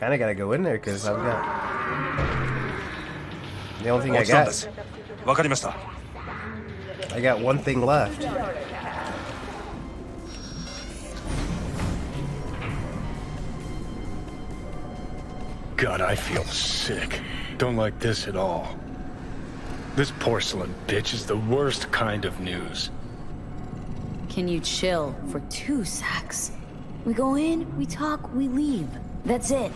kind of gotta go in there because I've got the only thing I got. わかりました。 I got one thing left. God, I feel sick. Don't like this at all. This porcelain bitch is the worst kind of news. Can you chill for 2 secs? We go in, we talk, we leave. That's it.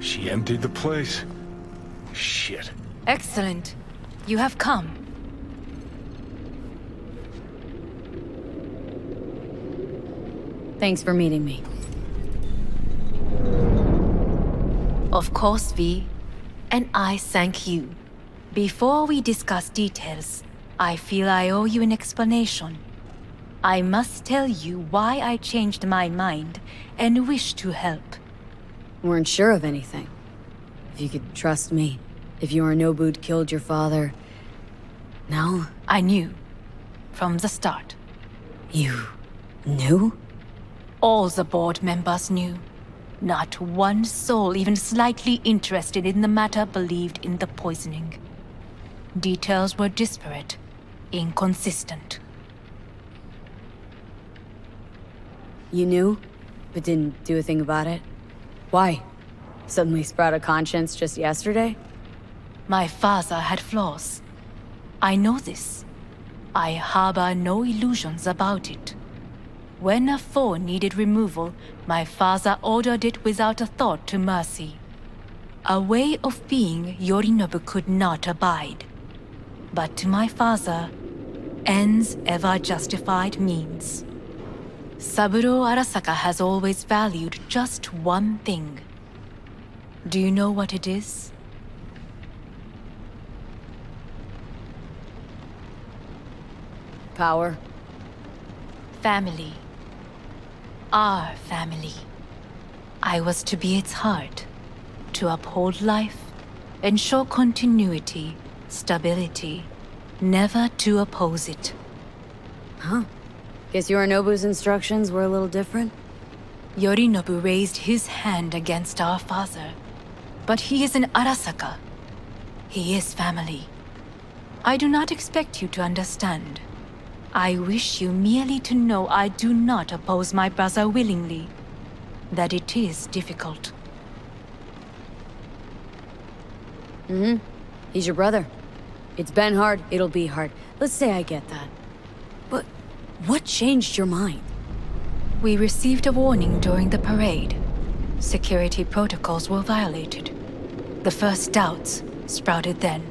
She emptied the place. Shit. Excellent. You have come. Thanks for meeting me. Of course, V. And I thank you. Before we discuss details, I feel I owe you an explanation. I must tell you why I changed my mind and wish to help. Weren't sure of anything. If you could trust me. If Yorinobu'd killed your father... No? I knew. From the start. You... knew? All the board members knew. Not one soul even slightly interested in the matter believed in the poisoning. Details were disparate, inconsistent. You knew, but didn't do a thing about it? Why? Suddenly sprout a conscience just yesterday? My father had flaws. I know this. I harbor no illusions about it. When a foe needed removal, my father ordered it without a thought to mercy. A way of being Yorinobu could not abide. But to my father, ends ever justified means. Saburo Arasaka has always valued just one thing. Do you know what it is? Power? Family. Our family. I was to be its heart, to uphold life, ensure continuity, stability, never to oppose it. Huh. Guess Yorinobu's instructions were a little different? Yorinobu raised his hand against our father, but he is an Arasaka. He is family. I do not expect you to understand. I wish you merely to know I do not oppose my brother willingly, that it is difficult. He's your brother. It's been hard, it'll be hard. Let's say I get that. But what changed your mind? We received a warning during the parade. Security protocols were violated. The first doubts sprouted then.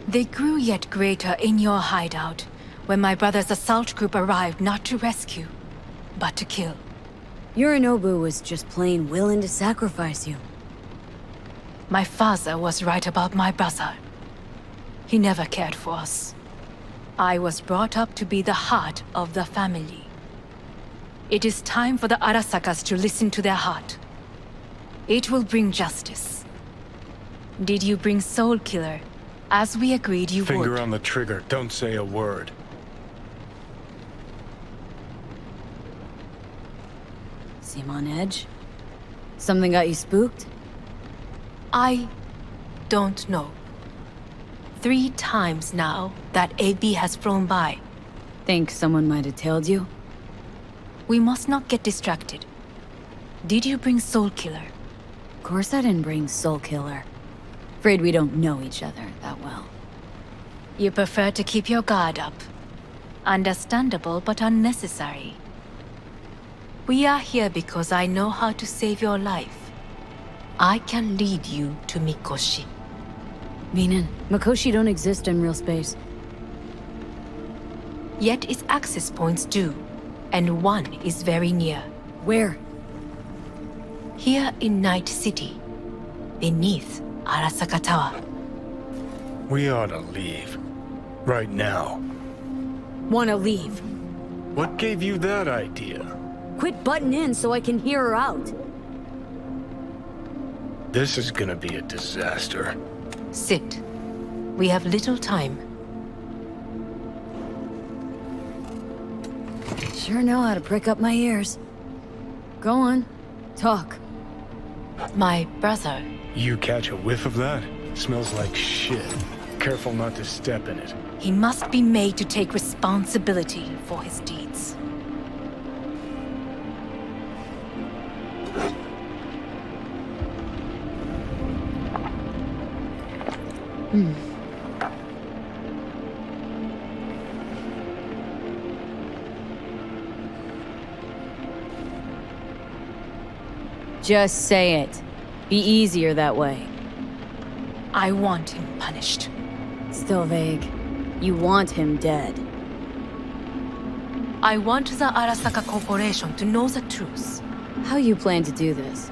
They grew yet greater in your hideout, when my brother's assault group arrived not to rescue, but to kill. Yorinobu was just plain willing to sacrifice you. My father was right about my brother. He never cared for us. I was brought up to be the heart of the family. It is time for the Arasakas to listen to their heart. It will bring justice. Did you bring Soul Killer, as we agreed you would? Finger on the trigger, don't say a word. Seem on edge? Something got you spooked? I don't know. 3 times now that AB has flown by. Think someone might have tailed you? We must not get distracted. Did you bring Soul Killer? Of course I didn't bring Soul Killer. Afraid we don't know each other that well. You prefer to keep your guard up. Understandable but unnecessary. We are here because I know how to save your life. I can lead you to Mikoshi. Meaning, Mikoshi don't exist in real space. Yet its access points do, and one is very near. Where? Here in Night City, beneath Arasaka Tower. We ought to leave. Right now. Wanna leave? What gave you that idea? Quit butting in so I can hear her out. This is gonna be a disaster. Sit. We have little time. Sure know how to prick up my ears. Go on. Talk. My brother. You catch a whiff of that? Smells like shit. Careful not to step in it. He must be made to take responsibility for his deeds. Just say it. Be easier that way. I want him punished. Still vague. You want him dead. I want the Arasaka Corporation to know the truth. How you plan to do this?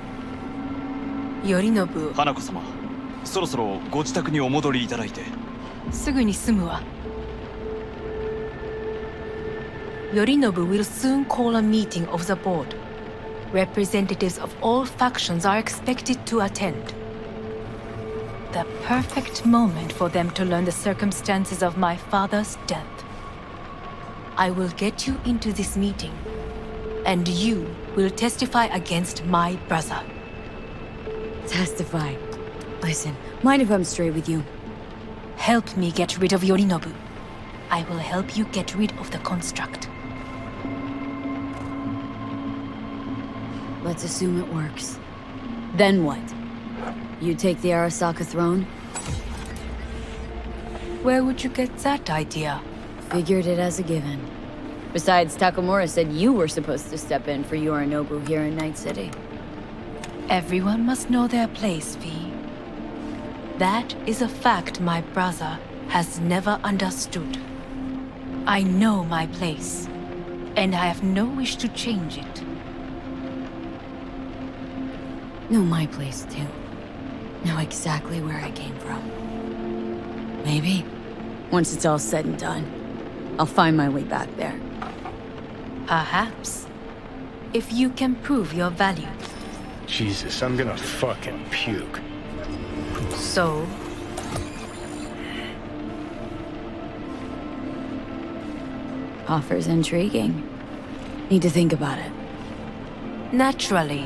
Yorinobu, 花子様、そろそろご自宅にお戻りいただいて。すぐに済むわ。Yorinobu will soon call a meeting of the board. Representatives of all factions are expected to attend. The perfect moment for them to learn the circumstances of my father's death. I will get you into this meeting, and you will testify against my brother. Testify. Listen, mind if I'm straight with you? Help me get rid of Yorinobu. I will help you get rid of the construct. Let's assume it works. Then what? You take the Arasaka throne? Where would you get that idea? Figured it as a given. Besides, Takamura said you were supposed to step in for Yorinobu here in Night City. Everyone must know their place, V. That is a fact my brother has never understood. I know my place, and I have no wish to change it. Know my place, too. Know exactly where I came from. Maybe, once it's all said and done, I'll find my way back there. Perhaps. If you can prove your value. Jesus, I'm gonna fucking puke. So, Offer's intriguing. Need to think about it. naturally.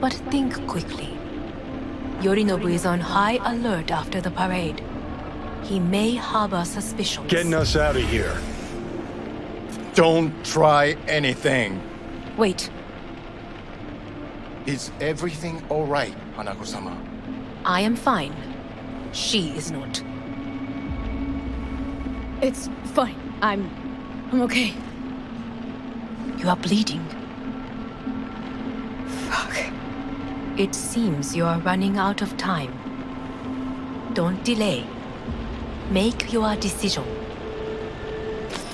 But think quickly. Yorinobu is on high alert after the parade. He may harbor suspicions. Getting us out of here. Don't try anything. Wait, Is everything all right, Hanako-sama? I am fine. She is not. It's fine. I'm okay. You are bleeding. Fuck. It seems you are running out of time. Don't delay. Make your decision.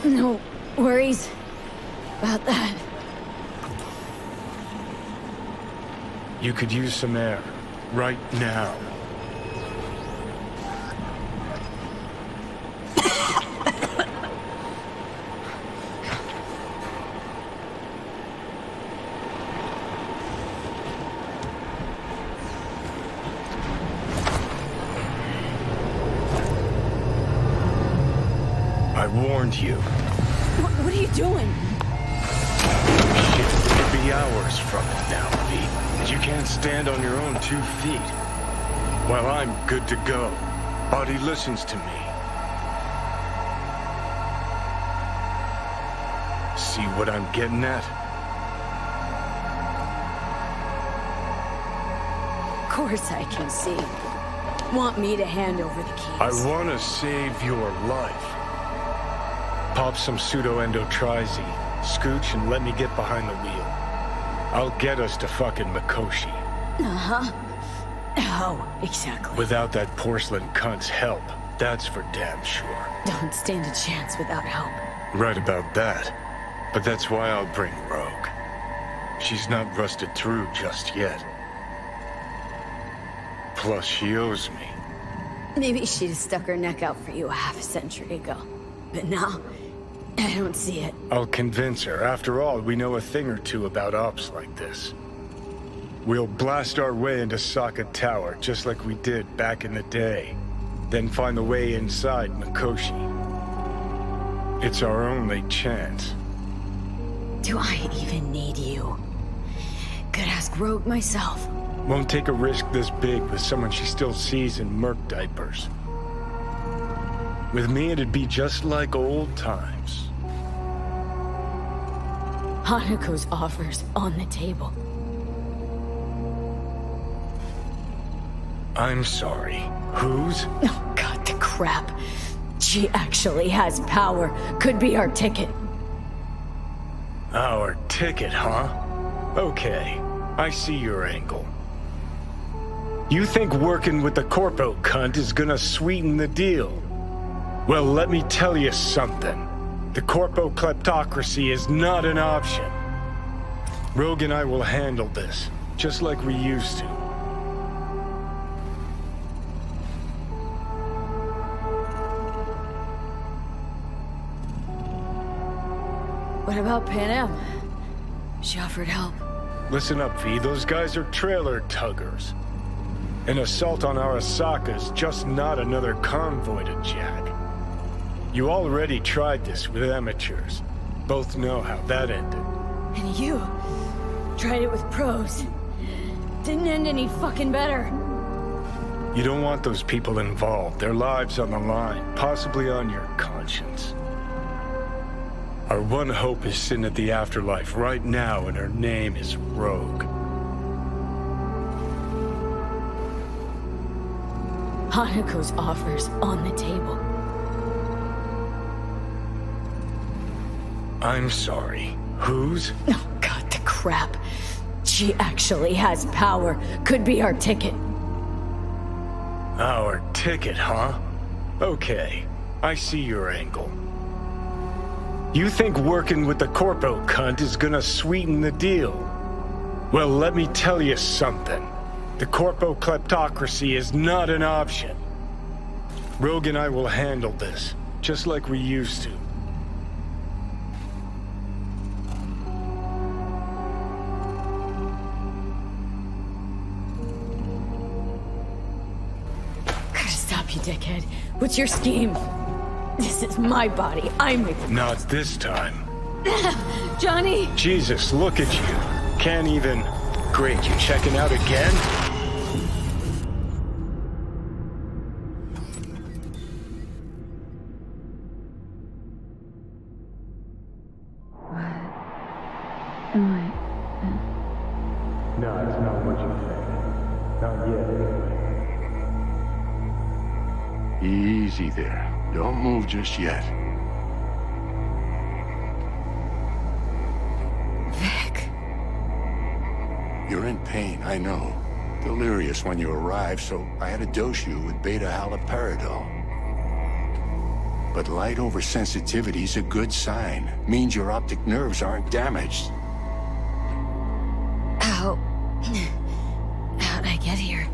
No worries about that. You could use some air. Right now. I warned you. What are you doing? Shit, it could be hours from it now, V. And you can't stand on your own 2 feet. Well, I'm good to go. Body listens to me. See what I'm getting at? Of course I can see. Want me to hand over the keys? I want to save your life. Pop some pseudo-endotrizi, scooch, and let me get behind the wheel. I'll get us to fucking Mikoshi. Uh-huh. How exactly? Without that porcelain cunt's help, that's for damn sure. Don't stand a chance without help. Right about that. But that's why I'll bring Rogue. She's not rusted through just yet. Plus, she owes me. Maybe she'd have stuck her neck out for you a half a century ago. But now, I don't see it. I'll convince her. After all, we know a thing or two about ops like this. We'll blast our way into Sokka Tower, just like we did back in the day. Then find the way inside Mikoshi. It's our only chance. Do I even need you? Could ask Rogue myself. Won't take a risk this big with someone she still sees in merc diapers. With me, it'd be just like old times. Hanako's offer's on the table. I'm sorry. Whose? Oh, God, the crap. She actually has power. Could be our ticket. Our ticket, huh? Okay, I see your angle. You think working with the corpo cunt is gonna sweeten the deal? Well, let me tell you something. The corpo kleptocracy is not an option. Rogue and I will handle this, just like we used to. What about Pan Am? She offered help. Listen up, V. Those guys are trailer tuggers. An assault on Arasaka's just not another convoy to jack. You already tried this with amateurs. Both know how that ended. And you tried it with pros. Didn't end any fucking better. You don't want those people involved. Their lives on the line, possibly on your conscience. Our one hope is sitting at the afterlife right now, and her name is Rogue. Hanako's offer's on the table. I'm sorry. Whose? Oh, God, the crap. She actually has power. Could be our ticket. Our ticket, huh? Okay, I see your angle. You think working with the corpo cunt is gonna sweeten the deal? Well, let me tell you something. The corpo kleptocracy is not an option. Rogue and I will handle this, just like we used to. Gotta stop you, dickhead. What's your scheme? This is my body. I'm making... Not this time. Johnny! Jesus, look at you. Can't even... Great, you checking out again? No, it's not what you think. Not yet, anyway. Easy there. Don't move just yet. Vic. You're in pain, I know. Delirious when you arrived, so I had to dose you with beta-haloperidol. But light oversensitivity's a good sign. Means your optic nerves aren't damaged. How'd I get here?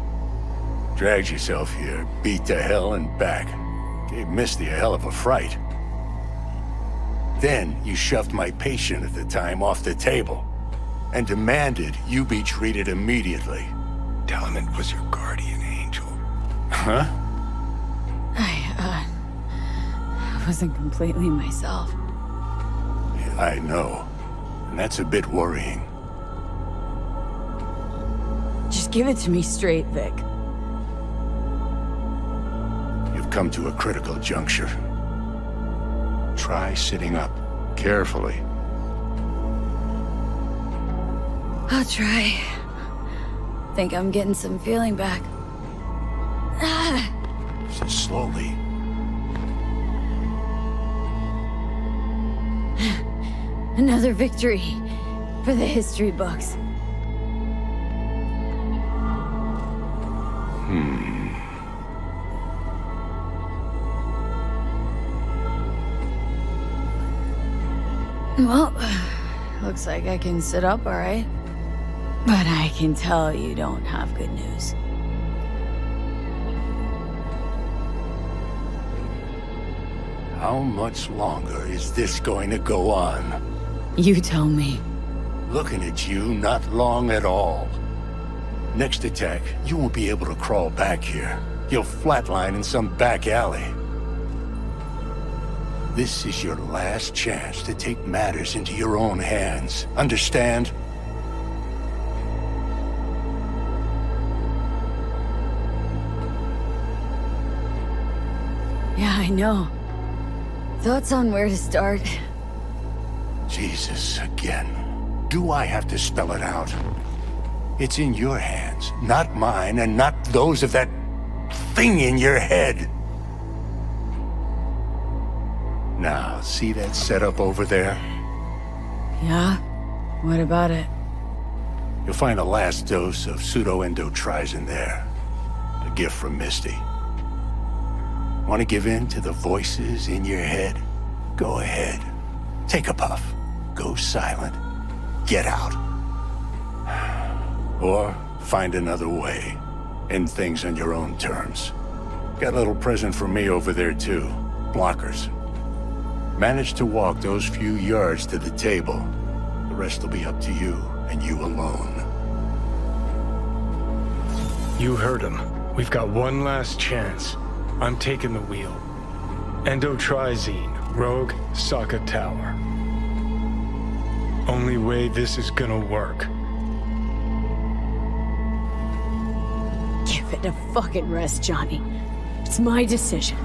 Dragged yourself here, beat to hell and back. Gave Misty a hell of a fright. Then you shoved my patient at the time off the table and demanded you be treated immediately. Tell him it was your guardian angel. Huh? I wasn't completely myself. Yeah, I know. And that's a bit worrying. Just give it to me straight, Vic. You've come to a critical juncture. Try sitting up, carefully. I'll try. Think I'm getting some feeling back. Slowly. Another victory for the history books. Well, looks like I can sit up all right. But I can tell you don't have good news. How much longer is this going to go on? You tell me. Looking at you, not long at all. Next attack, you won't be able to crawl back here. You'll flatline in some back alley. This is your last chance to take matters into your own hands. Understand? Yeah, I know. Thoughts on where to start? Jesus, again. Do I have to spell it out? It's in your hands, not mine, and not those of that thing in your head. Now, see that setup over there? Yeah? What about it? You'll find a last dose of pseudo-endotrizin there. A gift from Misty. Want to give in to the voices in your head? Go ahead. Take a puff. Go silent. Get out. Or find another way. End things on your own terms. Got a little present for me over there too. Blockers. Manage to walk those few yards to the table. The rest will be up to you, and you alone. You heard him. We've got one last chance. I'm taking the wheel. Endotrizine, Rogue, Sokka Tower. Only way this is gonna work. Give it a fucking rest, Johnny. It's my decision.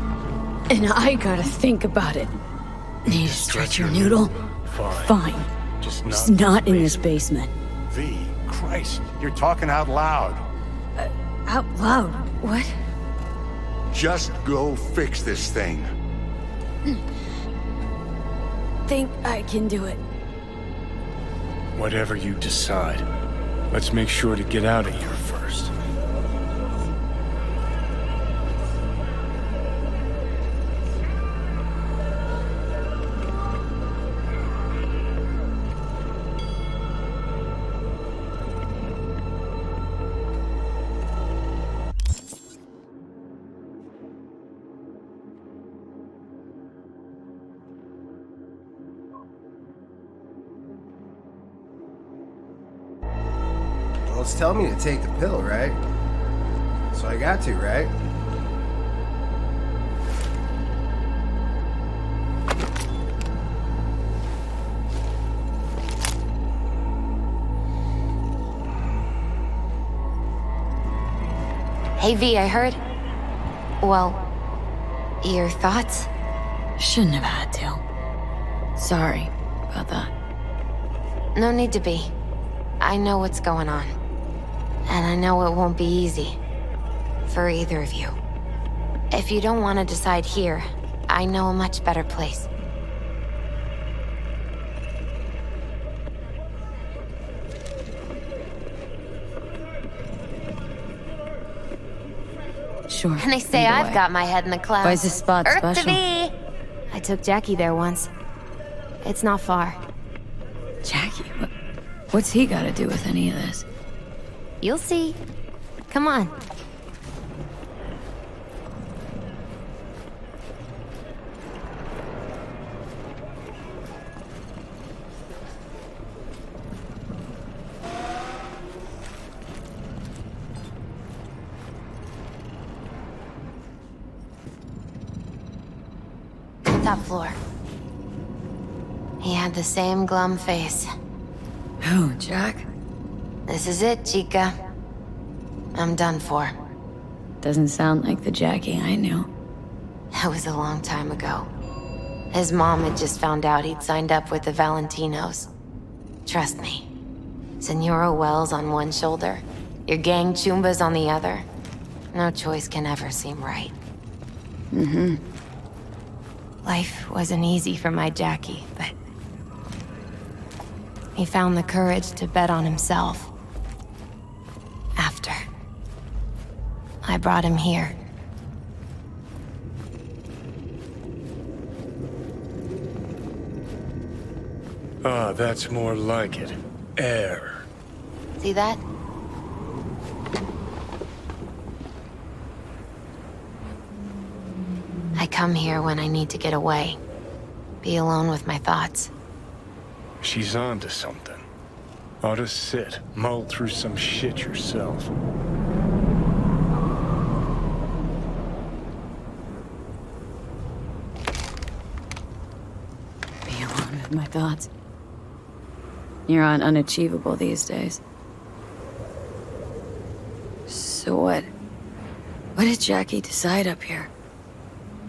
And I gotta think about it. Need to stretch your noodle? Fine. Just not in this basement. V, Christ, you're talking out loud. Out loud? What? Just go fix this thing. Think I can do it. Whatever you decide. Let's make sure to get out of here first. Well, it's telling me to take the pill, right? So I got to, right? Hey V, I heard. Well, your thoughts? Shouldn't have had to. Sorry about that. No need to be. I know what's going on. And I know it won't be easy. For either of you. If you don't want to decide here, I know a much better place. Sure. And they say either I've way. got my head in the clouds. Why's this spot Earth special? to be! I took Jackie there once. It's not far. Jackie, what's he got to do with any of this? You'll see. Come on. Top floor. He had the same glum face. Who, Jack? This is it, Chica. I'm done for. Doesn't sound like the Jackie I knew. That was a long time ago. His mom had just found out he'd signed up with the Valentinos. Trust me. Senora Wells on one shoulder, your gang Chumbas on the other. No choice can ever seem right. Mm-hmm. Life wasn't easy for my Jackie, but he found the courage to bet on himself. After I brought him here. Ah, that's more like it. Air. See that? I come here when I need to get away. Be alone with my thoughts. She's on to something. Ought to sit, mull through some shit yourself. Be alone with my thoughts. You're on unachievable these days. So what? What did Jackie decide up here?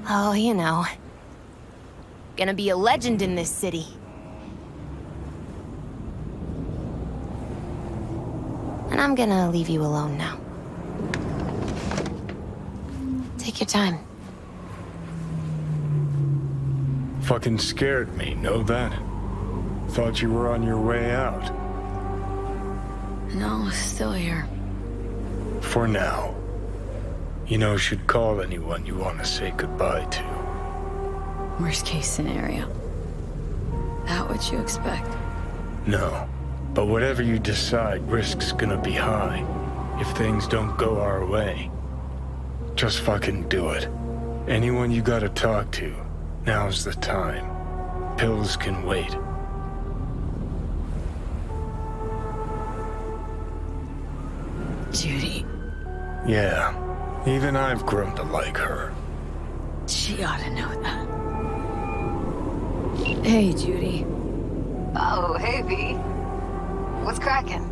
Oh, you know. Gonna be a legend in this city. And I'm gonna leave you alone now. Take your time. Fucking scared me, know that? Thought you were on your way out. No, still here. For now. You know, should call anyone you want to say goodbye to. Worst case scenario. That what you expect? No. But whatever you decide, risk's gonna be high. If things don't go our way. Just fucking do it. Anyone you gotta talk to, now's the time. Pills can wait. Judy. Yeah. Even I've grown to like her. She ought to know that. Hey, Judy. Oh, hey, V. What's cracking?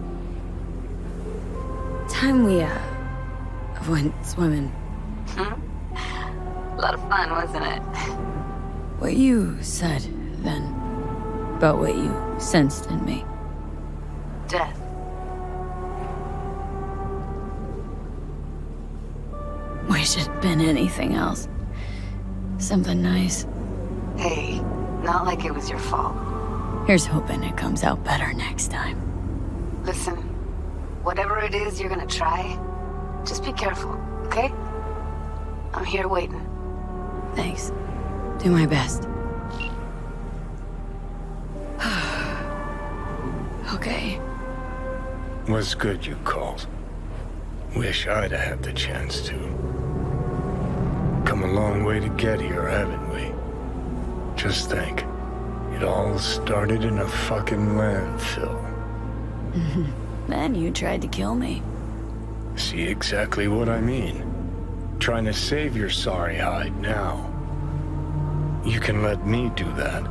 Time we, went swimming. A lot of fun, wasn't it? What you said, then, about what you sensed in me. Death. Wish it'd been anything else. Something nice. Hey, not like it was your fault. Here's hoping it comes out better next time. Listen, whatever it is you're gonna try, just be careful, okay? I'm here waiting. Thanks. Do my best. Okay. Was good you called. Wish I'd have had the chance to. Come a long way to get here, haven't we? Just think. It all started in a fucking landfill. Then you tried to kill me. See exactly what I mean. Trying to save your sorry hide now. You can let me do that.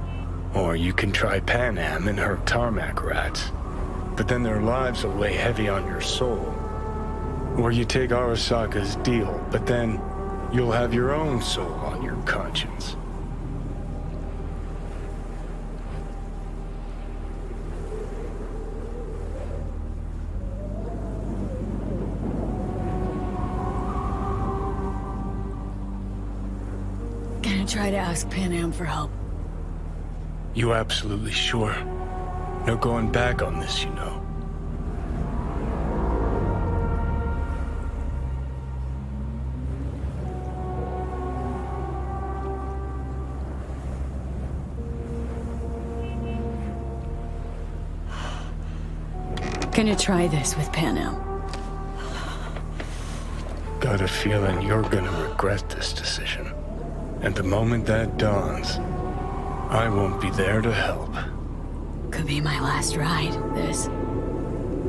Or you can try Pan Am and her tarmac rats. But then their lives will weigh heavy on your soul. Or you take Arasaka's deal, but then you'll have your own soul on your conscience. Gonna try to ask Pan Am for help. You absolutely sure? No going back on this, you know. Gonna try this with Pan Am. Got a feeling you're gonna regret this decision. And the moment that dawns, I won't be there to help. Could be my last ride, this.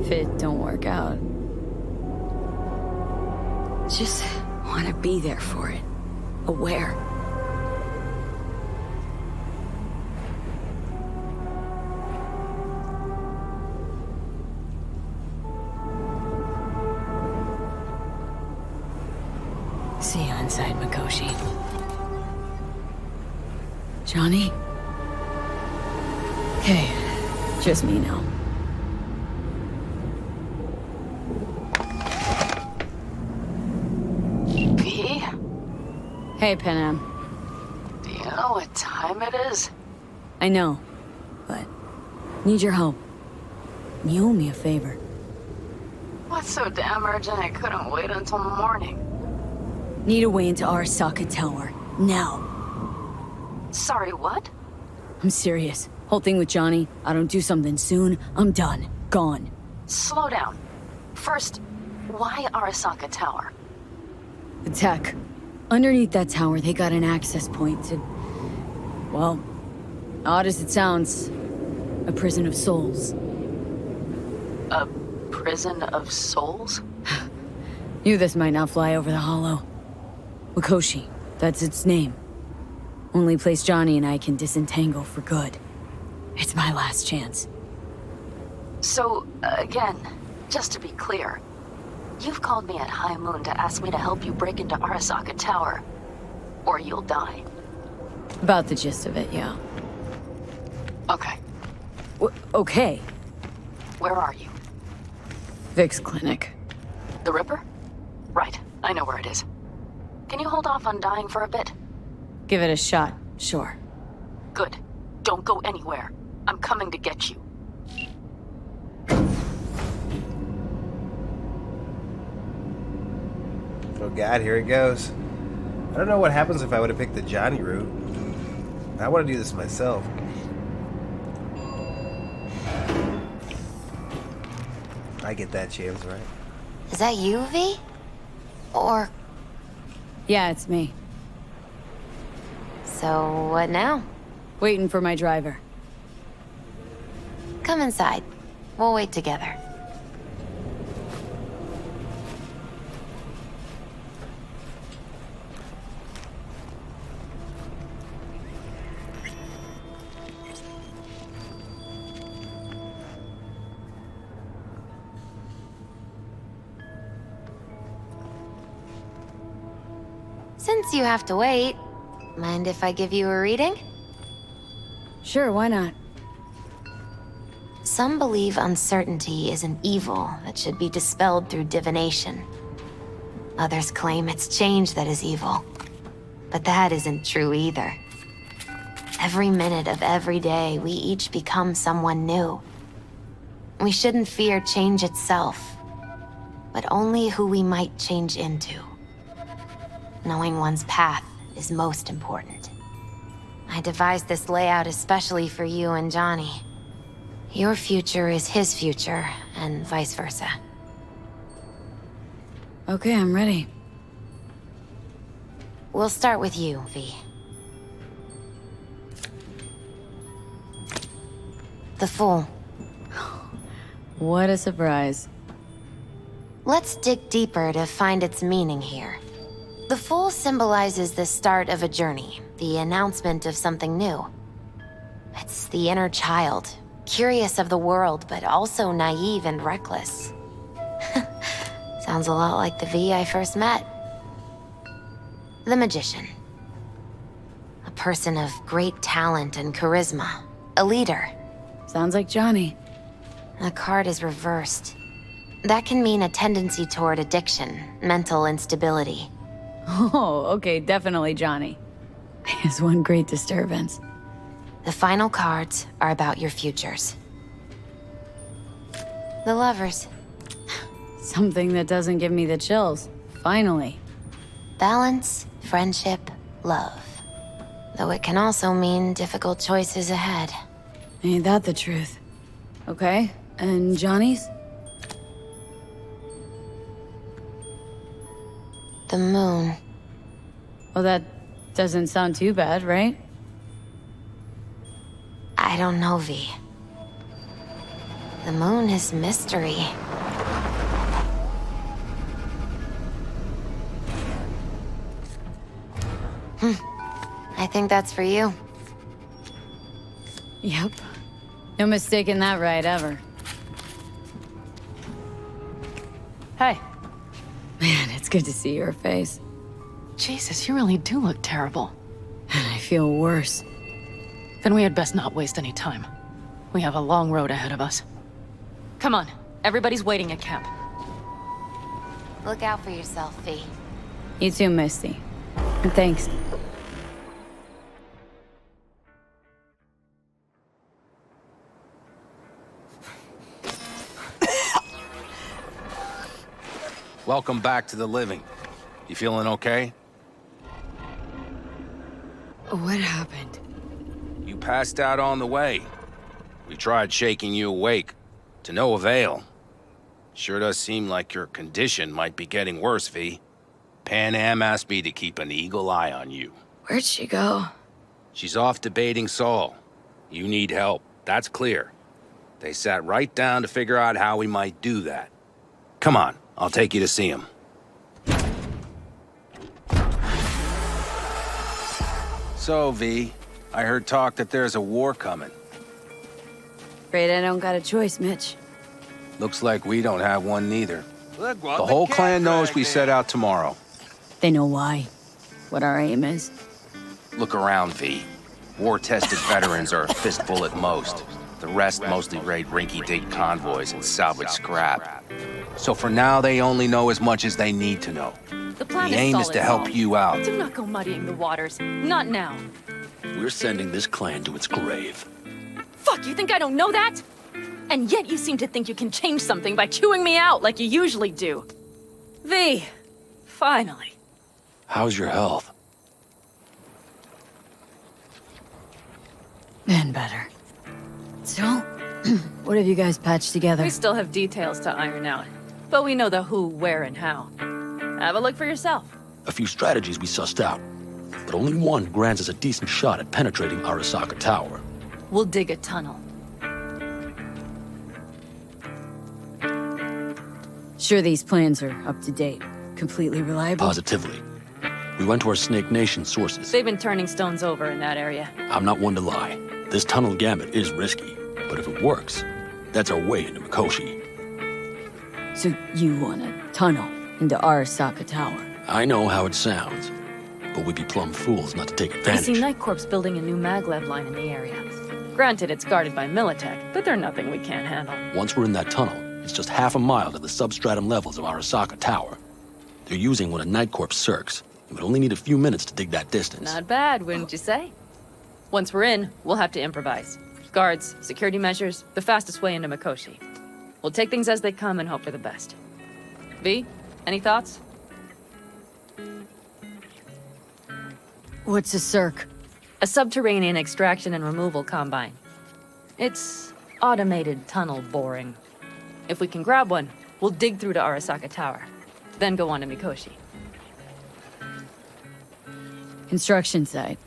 If it don't work out. Just wanna be there for it. Aware. See you inside Mikoshi. Johnny? Okay, just me now. V? Hey, Pan Am. Do you know what time it is? I know, but need your help. You owe me a favor. What's so damn urgent I couldn't wait until morning? Need a way into Arasaka Tower. Now. Sorry, what? I'm serious. Whole thing with Johnny, I don't do something soon, I'm done. Gone. Slow down. First, why Arasaka Tower? The tech. Underneath that tower, they got an access point to... Well, odd as it sounds, a prison of souls. A prison of souls? Knew this might not fly over the hollow. Wakoshi, that's its name. Only place Johnny and I can disentangle for good. It's my last chance. So, again, just to be clear, you've called me at High Moon to ask me to help you break into Arasaka Tower, or you'll die. About the gist of it, yeah. Okay, Okay. where are you? Vic's clinic. The Ripper? Right, I know where it is. Can you hold off on dying for a bit? Give it a shot, sure. Good. Don't go anywhere. I'm coming to get you. Oh god, here it goes. I don't know what happens if I would have picked the Johnny route. I want to do this myself. I get that chance, right? Is that you, V? Or... Yeah, it's me. So, what now? Waiting for my driver. Come inside. We'll wait together. Since you have to wait, mind if I give you a reading? Sure, why not? Some believe uncertainty is an evil that should be dispelled through divination. Others claim it's change that is evil. But that isn't true either. Every minute of every day, we each become someone new. We shouldn't fear change itself, but only who we might change into. Knowing one's path is most important. I devised this layout especially for you and Johnny. Your future is his future, and vice versa. Okay, I'm ready. We'll start with you, V. The Fool. What a surprise. Let's dig deeper to find its meaning here. The Fool symbolizes the start of a journey, the announcement of something new. It's the inner child, curious of the world, but also naive and reckless. Sounds a lot like the V I first met. The Magician. A person of great talent and charisma. A leader. Sounds like Johnny. The card is reversed. That can mean a tendency toward addiction, mental instability. Oh, okay, definitely Johnny. He has one great disturbance. The final cards are about your futures. The Lovers. Something that doesn't give me the chills. Finally. Balance, friendship, love. Though it can also mean difficult choices ahead. Ain't that the truth? Okay, and Johnny's? The Moon. Well, that doesn't sound too bad, right? I don't know, V. The Moon is mystery. I think that's for you. Yep. No mistaking that right, ever. Hey. Man, it's good to see your face. Jesus, you really do look terrible. And I feel worse. Then we had best not waste any time. We have a long road ahead of us. Come on, everybody's waiting at camp. Look out for yourself, V. You too, Misty. And thanks. Welcome back to the living. You feeling okay? What happened? You passed out on the way. We tried shaking you awake. To no avail. Sure does seem like your condition might be getting worse, V. Pan Am asked me to keep an eagle eye on you. Where'd she go? She's off debating Saul. You need help. That's clear. They sat right down to figure out how we might do that. Come on, I'll take you to see him. So, V, I heard talk that there's a war coming. Afraid I don't got a choice, Mitch. Looks like we don't have one neither. The whole clan knows we set out tomorrow. They know why. What our aim is. Look around, V. War-tested veterans are a fistful at most. The rest mostly raid rinky-dink convoys and salvage scrap. So for now, they only know as much as they need to know. The plan The is aim is solid, to help Saul. you out. Do not go muddying the waters. Not now. We're sending this clan to its grave. Fuck, you think I don't know that? And yet you seem to think you can change something by chewing me out like you usually do. V, finally. How's your health? And better. So, what have you guys patched together? We still have details to iron out, but we know the who, where, and how. Have a look for yourself. A few strategies we sussed out, but only one grants us a decent shot at penetrating Arasaka Tower. We'll dig a tunnel. Sure these plans are up to date, completely reliable? Positively. We went to our Snake Nation sources. They've been turning stones over in that area. I'm not one to lie. This tunnel gambit is risky, but if it works, that's our way into Mikoshi. So you want a tunnel into Arasaka Tower? I know how it sounds, but we'd be plumb fools not to take I advantage. see Night Corp's building a new maglev line in the area. Granted, it's guarded by Militech, but they're nothing we can't handle. Once we're in that tunnel, it's just half a mile to the substratum levels of Arasaka Tower. They're using one of Night Corp's circs. It would only need a few minutes to dig that distance. Not bad, wouldn't you say? Once we're in, we'll have to improvise. Guards, security measures, the fastest way into Mikoshi. We'll take things as they come and hope for the best. V, any thoughts? What's a circ? A subterranean extraction and removal combine. It's automated tunnel boring. If we can grab one, we'll dig through to Arasaka Tower, then go on to Mikoshi. Construction site.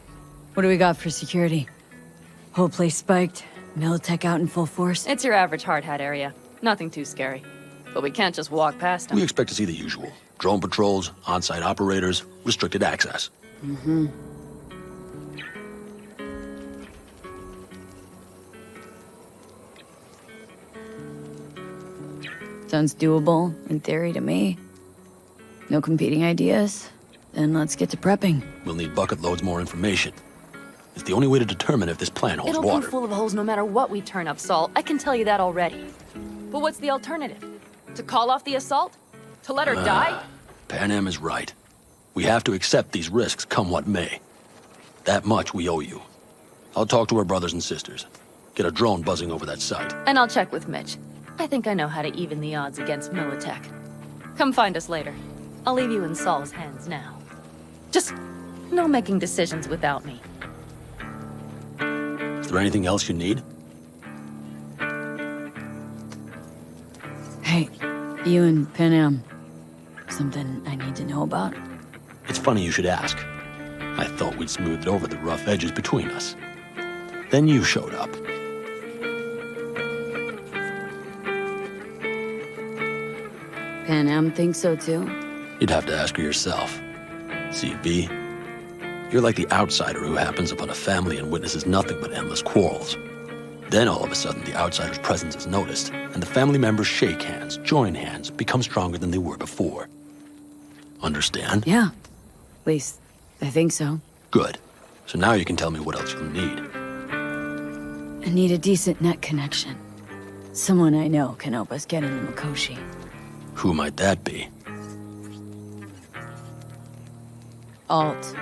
What do we got for security? Whole place spiked, Militech out in full force? It's your average hard hat area. Nothing too scary. But we can't just walk past them. We expect to see the usual. Drone patrols, on-site operators, restricted access. Mm-hmm. Sounds doable, in theory, to me. No competing ideas? Then let's get to prepping. We'll need bucket loads more information. It's the only way to determine if this plan holds It'll water. be full of holes no matter what we turn up, Saul. I can tell you that already. But what's the alternative? To call off the assault? To let her die? Pan Am is right. We have to accept these risks come what may. That much we owe you. I'll talk to our brothers and sisters. Get a drone buzzing over that site. And I'll check with Mitch. I think I know how to even the odds against Militech. Come find us later. I'll leave you in Saul's hands now. Just no making decisions without me. Is there anything else you need? Hey, you and Pan Am. Something I need to know about? It's funny you should ask. I thought we'd smoothed over the rough edges between us. Then you showed up. Pan Am thinks so too? You'd have to ask her yourself. See, V, you're like the outsider who happens upon a family and witnesses nothing but endless quarrels. Then all of a sudden the outsider's presence is noticed, and the family members shake hands, join hands, become stronger than they were before. Understand? Yeah. At least, I think so. Good. So now you can tell me what else you'll need. I need a decent net connection. Someone I know can help us get into Mikoshi. Who might that be? Alt.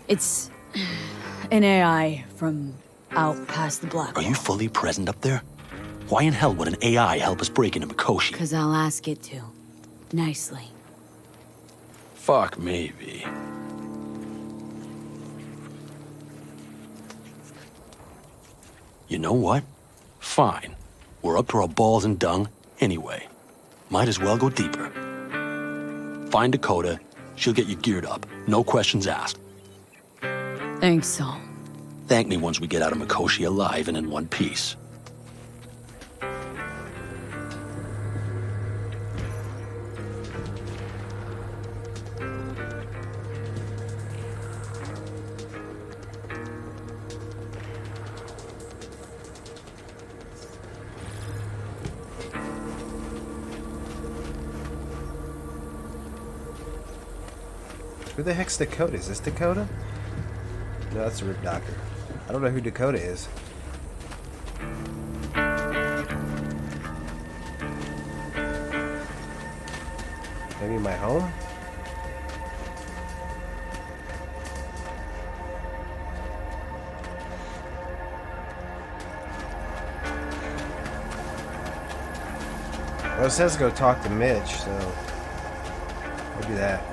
It's an AI from out past the black Are wall. you fully present up there? Why in hell would an AI help us break into Mikoshi? Because I'll ask it to. Nicely. Fuck me, V. You know what? Fine. We're up to our balls in dung anyway. Might as well go deeper. Find Dakota. She'll get you geared up. No questions asked. Thanks, Saul. Thank me once we get out of Mikoshi alive and in one piece. Who the heck's Dakota? Is this Dakota? No, that's the Rip Doctor. I don't know who Dakota is. Maybe my home? Well, it says go talk to Mitch, so we'll do that.